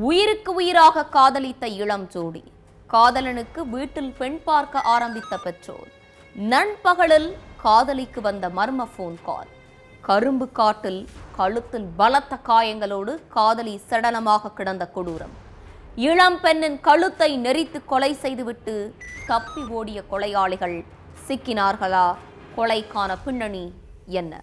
உயிருக்கு உயிராக காதலித்த இளம் ஜோடி, காதலனுக்கு வீட்டில் பெண் பார்க்க ஆரம்பித்த பெற்றோர், நண்பகலில் காதலிக்கு வந்த மர்ம போன் கால், கரும்பு காட்டில் கழுத்தில் பலத்த காயங்களோடு காதலி சடலமாக கிடந்த கொடூரம், இளம் பெண்ணின் கழுத்தை நெரித்து கொலை செய்துவிட்டு தப்பி ஓடிய கொலையாளிகள் சிக்கினார்களா? கொலைக்கான பின்னணி என்ன?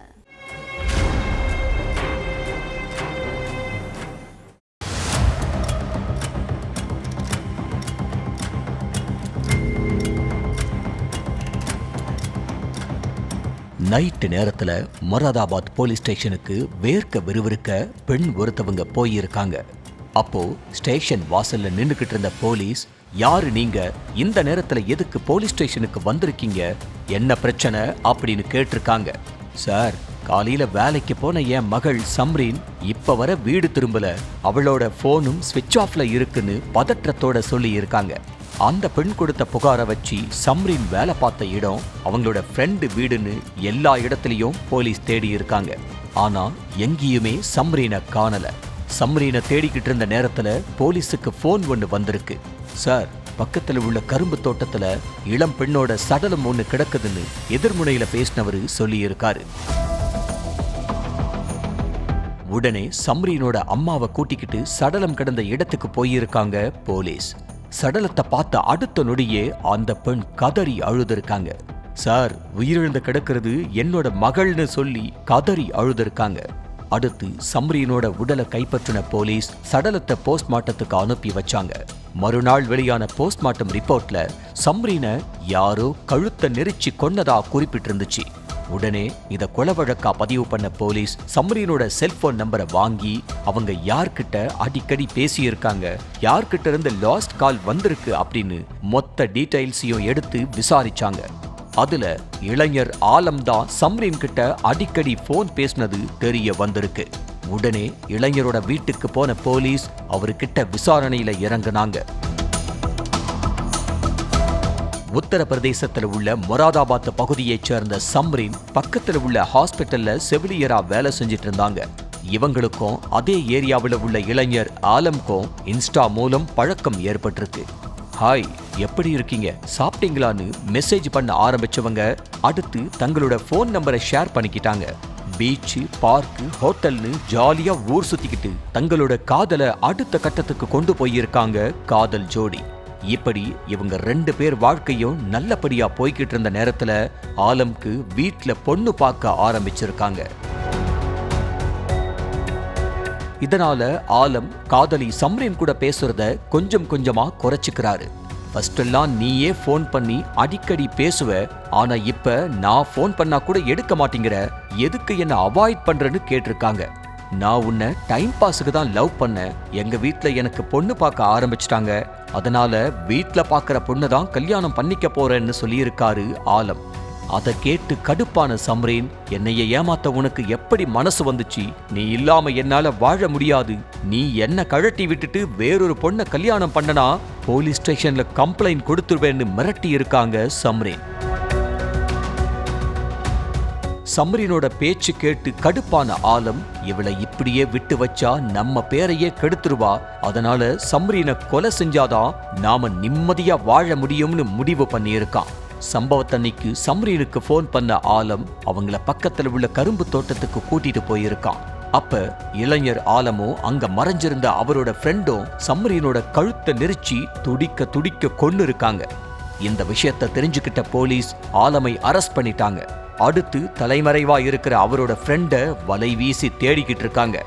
நைட்டு நேரத்துல மொராதாபாத் போலீஸ் ஸ்டேஷனுக்கு வேர்க்க விறுவிறுக்க பெண் ஒருத்தவங்க போயிருக்காங்க. அப்போ ஸ்டேஷன் வாசல்ல நின்றுகிட்டு இருந்த போலீஸ், யாரு நீங்க, இந்த நேரத்துல எதுக்கு போலீஸ் ஸ்டேஷனுக்கு வந்திருக்கீங்க, என்ன பிரச்சனை அப்படின்னு கேட்டிருக்காங்க. சார், காலையில வேலைக்கு போன என் மகள் சம்ரீன் இப்ப வர வீடு திரும்பல, அவளோட போனும் ஸ்விட்ச் ஆஃப்ல இருக்குன்னு பதற்றத்தோட சொல்லி இருக்காங்க. அந்த பெண் கொடுத்த புகாரை வச்சு சம்ரீன் வேலை பார்த்த இடம், அவங்களோட ஃப்ரெண்டு வீடுன்னு எல்லா இடத்துலயும் போலீஸ் தேடி இருக்காங்க. ஆனா எங்கேயுமே சம்ரீனை காணல. சம்ரீனை தேடிக்கிட்டு இருந்த நேரத்துல போலீஸுக்கு போன் ஒன்று வந்திருக்கு. சார், பக்கத்துல உள்ள கரும்பு தோட்டத்துல இளம் பெண்ணோட சடலம் ஒன்று கிடக்குதுன்னு எதிர்முனையில பேசினவரு சொல்லி இருக்காரு. உடனே சம்ரீனோட அம்மாவை கூட்டிக்கிட்டு சடலம் கிடந்த இடத்துக்கு போயிருக்காங்க போலீஸ். சடலத்தை பார்த்த அடுத்த நொடியே அந்த பெண் கதறி அழுதுருக்காங்க. சார், உயிரிழந்து கிடக்கிறது என்னோட மகள்னு சொல்லி கதறி அழுதுருக்காங்க. அடுத்து சம்ரீனோட உடலை கைப்பற்றின போலீஸ் சடலத்தை போஸ்ட்மார்ட்டத்துக்கு அனுப்பி வச்சாங்க. மறுநாள் வெளியான போஸ்ட்மார்ட்டம் ரிப்போர்ட்ல சம்ரீனை யாரோ கழுத்தை நெரிச்சு கொன்னதா குறிப்பிட்டிருந்துச்சு. உடனே இத கொலை வழக்கா பதிவு பண்ண போலீஸ் சம்ரீனோட செல்போன் நம்பரை வாங்கி அவங்க யார்கிட்ட அடிக்கடி பேசியிருக்காங்க, யார்கிட்ட இருந்து லாஸ்ட் கால் வந்திருக்கு அப்படின்னு மொத்த டீடைல்ஸையும் எடுத்து விசாரிச்சாங்க. அதுல இளைஞர் ஆலம் தான் சம்ரீன் கிட்ட அடிக்கடி போன் பேசினது தெரிய வந்திருக்கு. உடனே இளைஞரோட வீட்டுக்கு போன போலீஸ் அவர்கிட்ட விசாரணையில இறங்குனாங்க. உத்தரப்பிரதேசத்தில் உள்ள மொராதாபாத் பகுதியைச் சேர்ந்த சம்ரீன் பக்கத்தில் உள்ள ஹாஸ்பிட்டல்ல செவிலியரா வேலை செஞ்சிட்டு இருந்தாங்க. இவங்களுக்கும் அதே ஏரியாவில் உள்ள இளைஞர் ஆலம்க்கும் இன்ஸ்டா மூலம் பழக்கம் ஏற்பட்டிருக்கு. ஹாய், எப்படி இருக்கீங்க, சாப்பிட்டீங்களான்னு மெசேஜ் பண்ண ஆரம்பிச்சவங்க அடுத்து தங்களோட போன் நம்பரை ஷேர் பண்ணிக்கிட்டாங்க. பீச்சு, பார்க்கு, ஹோட்டல்னு ஜாலியா ஊர் சுத்திக்கிட்டு தங்களோட காதலை அடுத்த கட்டத்துக்கு கொண்டு போயிருக்காங்க காதல் ஜோடி. இப்படி இவங்க 2 பேர் வாழ்க்கையும் நல்லபடியா போய்கிட்டு இருந்த நேரத்துல ஆலம்க்கு வீட்டுல பொண்ணு பார்க்க ஆரம்பிச்சிருக்காங்க. இதனால ஆலம் காதலி சம்ரீன் கூட பேசுறத கொஞ்சம் கொஞ்சமா குறைச்சிக்கிறாரு. ஃபர்ஸ்ட் எல்லாம் நீயே போன் பண்ணி அடிக்கடி பேசுவ, ஆனா இப்ப நான் போன் பண்ணா கூட எடுக்க மாட்டேங்கிற, எதுக்கு என்ன அவாய்ட் பண்றேன்னு கேட்டிருக்காங்க. நான் உன்னை டைம் பாஸுக்கு தான் லவ் பண்ணேன், எங்க வீட்டுல எனக்கு பொண்ணு பார்க்க ஆரம்பிச்சிட்டாங்க, அதனால வீட்டுல பாக்குற பொண்ணு தான் கல்யாணம் பண்ணிக்க போறேன்னு சொல்லியிருக்காரு ஆலம். அதை கேட்டு கடுப்பான சம்ரீன், என்னைய ஏமாத்த உனக்கு எப்படி மனசு வந்துச்சு, நீ இல்லாம என்னால வாழ முடியாது, நீ என்ன கழட்டி விட்டுட்டு வேறொரு பொண்ணை கல்யாணம் பண்ணனா போலீஸ் ஸ்டேஷன்ல கம்ப்ளைண்ட் கொடுத்துருவேன்னு மிரட்டி இருக்காங்க சம்ரீன். சம்ரீனோட பேச்சு கேட்டு கடுப்பான ஆலம், இவளை இப்படியே விட்டு வச்சா நம்ம பேரையே கெடுத்துருவா, அதனால சம்ரீனை கொலை செஞ்சாதான் நாம நிம்மதியா வாழ முடியும்னு முடிவு பண்ணியிருக்கான். சம்பவத்தன்னைக்கு சம்ரீனுக்கு போன் பண்ண ஆலம் அவங்கள பக்கத்துல உள்ள கரும்பு தோட்டத்துக்கு கூட்டிட்டு போயிருக்கான். அப்ப இளைஞர் ஆலமும் அங்க மறைஞ்சிருந்த அவரோட ஃப்ரெண்டும் சம்ரீனோட கழுத்தை நெரிச்சு துடிக்க துடிக்க கொன்னு இருக்காங்க. இந்த விஷயத்தை தெரிஞ்சுக்கிட்ட போலீஸ் ஆலமை அரெஸ்ட் பண்ணிட்டாங்க. அடுத்து தலைமறைவா இருக்கிற அவரோட ஃப்ரெண்ட வலை வீசி தேடிக்கிட்டு இருக்காங்க.